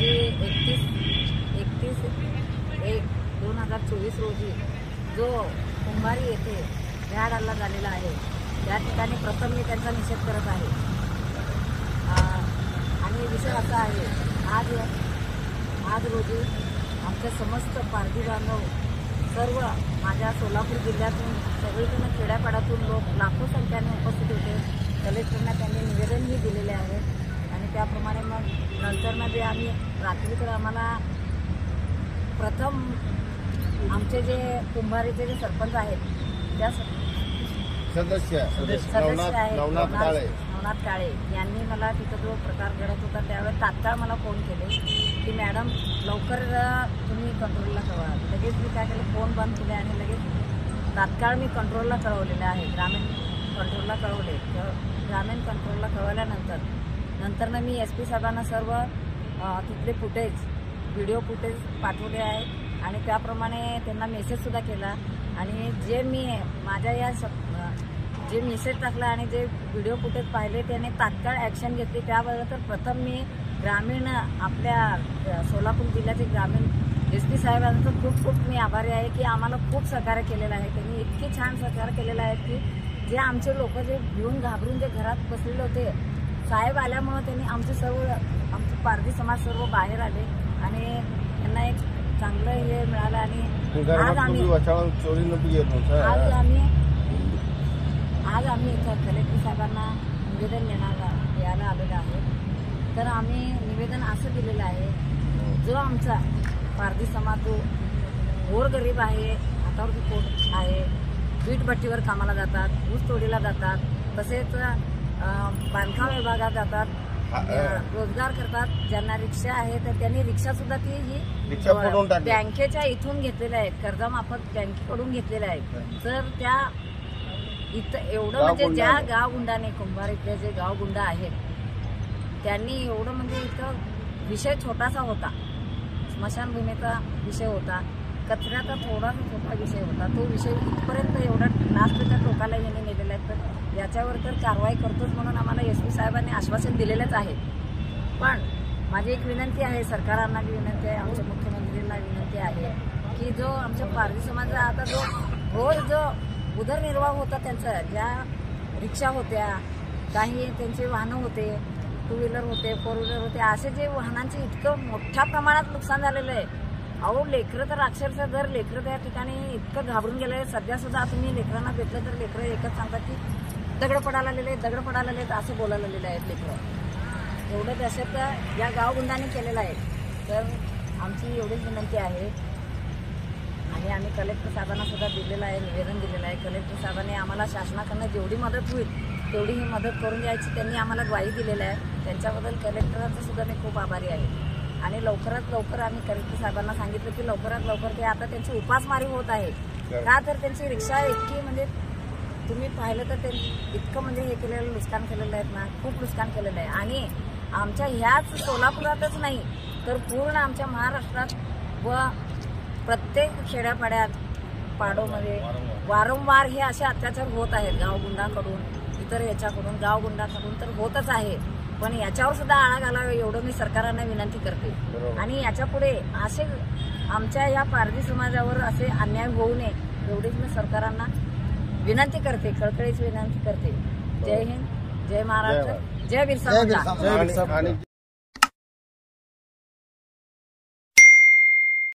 रोजी 31/1/2024 रोजी जो कुंभारी येथे भ्याड हल्ला झालेला आहे त्या ठिकाणी प्रथम मी त्यांचा निषेध करत आहे। आणि विषय असा आहे, आज रोजी आमचे समस्त पारधी बांधव सर्व माझ्या सोलापूर जिल्ह्यातून सगळीकडे खेड्यापाड्यातून लोक लाखो संख्येने उपस्थित होते। कलेक्टरना त्यांनी निवेदनही दिलेले आहे आणि त्याप्रमाणे मग नंतर जे आम्ही रात्रीकडे आम्हाला प्रथम आमचे जे कुंभारीचे जे सरपंच आहेत त्या सदस्य आहेत नवनाथ काळे यांनी मला तिथं जो प्रकार घडत होता त्यावेळेस तात्काळ मला फोन केले की मॅडम लवकर तुम्ही कंट्रोलला कळवा। लगेच मी काय केलं, फोन बंद केले आणि लगेच तात्काळ मी कंट्रोलला कळवलेलं आहे, ग्रामीण कंट्रोलला कळवले। ग्रामीण कंट्रोलला कळवल्यानंतर मी SP साहेबांना सर्व तिथले फुटेज व्हिडिओ फुटेज पाठवले आहे आणि त्याप्रमाणे त्यांना मेसेजसुद्धा केला आणि जे मी माझ्या या जे मेसेज टाकला आणि जे व्हिडिओ फुटेज पाहिले त्याने तात्काळ ॲक्शन घेतली। त्याबद्दल तर प्रथम मी ग्रामीण आपल्या सोलापूर जिल्ह्याचे ग्रामीण SP साहेबांचं खूप मी आभारी आहे की आम्हाला खूप सहकार्य केलेलं आहे। त्यांनी इतकी छान सहकार्य केलेलं आहे की जे आमचे लोक जे भिवून घाबरून जे घरात बसलेले होते, साहेब आल्यामुळे त्यांनी आमचे पारधी समाज सर्व बाहेर आले आणि त्यांना एक चांगलं हे मिळालं आणि आज आम्ही इथं कलेक्टर साहेबांना निवेदन द्यायला आलेलं आहे। तर आम्ही निवेदन असं दिलेलं आहे, जो आमचा पारधी समाज जो गोरगरीब आहे, हातावरती पोट आहे, वीटभट्टीवर कामाला जातात, ऊस तोडीला जातात, तसेच बांधकाम विभागात जातात, रोजगार करतात, ज्यांना रिक्षा आहे तर त्यांनी रिक्षा सुद्धा बँकेच्या इथून घेतलेल्या आहेत, कर्जमाफत बँकेकडून घेतलेल्या आहेत। तर त्या इथं एवढं म्हणजे ज्या गावगुंडाने कुंभारीतले जे गावगुंड आहेत त्यांनी एवढं म्हणजे इथं विषय छोटासा होता, स्मशानभूमीचा विषय होता, कचऱ्याचा थोडासा छोटा विषय होता, तो विषय इथपर्यंत एवढा नास्तिक टोकाला यांनी नेलेला आहे। तर याच्यावर तर कारवाई करतोच म्हणून आम्हाला SP साहेबांनी आश्वासन दिलेलंच आहे। पण माझी एक विनंती आहे, सरकारांना विनंती आहे, आमच्या मुख्यमंत्र्यांना विनंती आहे की जो आमच्या पारधी समाजाचा आता जो रोज जो उदरनिर्वाह होता त्यांचा, ज्या रिक्षा होत्या, काही त्यांचे वाहनं होते, 2 व्हीलर होते, 4 व्हीलर होते, असे जे वाहनांचे इतकं मोठ्या प्रमाणात नुकसान झालेलं आहे। अहो लेकरं तर अक्षरशः जर लेकरं त्या ठिकाणी इतकं घाबरून गेले आहे, सध्या सुद्धा तुम्ही लेकरांना भेटलं तर लेकरं एकच सांगतात की दगड पडायला आलेले असं बोलायला आलेले आहेत लेकरं। एवढं दहशत या गावगुंडाने केलेलं आहे। तर आमची एवढीच विनंती आहे आणि आम्ही कलेक्टर साहेबांना सुद्धा दिलेलं आहे, निवेदन दिलेलं आहे। कलेक्टर साहेबांनी आम्हाला शासनाकडनं जेवढी मदत होईल तेवढी ही मदत करून द्यायची त्यांनी आम्हाला ग्वाही दिलेली आहे। त्यांच्याबद्दल कलेक्टरांचं सुद्धा मी खूप आभारी आहे आणि लवकरात लवकर आम्ही कलेक्टर साहेबांना सांगितलं की लवकरात लवकर ते आता त्यांची उपासमारी होत आहे का, तर त्यांची रिक्षा इतकी म्हणजे तुम्ही पाहिलं तर ते इतकं म्हणजे हे केलेलं नुकसान केलेलं आहे ना, खूप नुकसान केलेलं आहे। आणि आमच्या ह्याच सोलापुरातच नाही तर पूर्ण आमच्या महाराष्ट्रात व प्रत्येक खेड्यापाड्यात पाडोमध्ये वारंवार हे असे अत्याचार होत आहेत गावगुंडाकडून, इतर याच्याकडून गावगुंडाकडून तर होतच आहे। पण याच्यावर सुद्धा आळा घालावा एवढं मी सरकारांना विनंती करते आणि याच्यापुढे असे आमच्या या पारधी समाजावर असे अन्याय होऊ नये एवढीच मी सरकारांना विनंती करते, कळकळीची विनंती करते। जय हिंद, जय महाराष्ट्र, जय बिरसा मुंडा।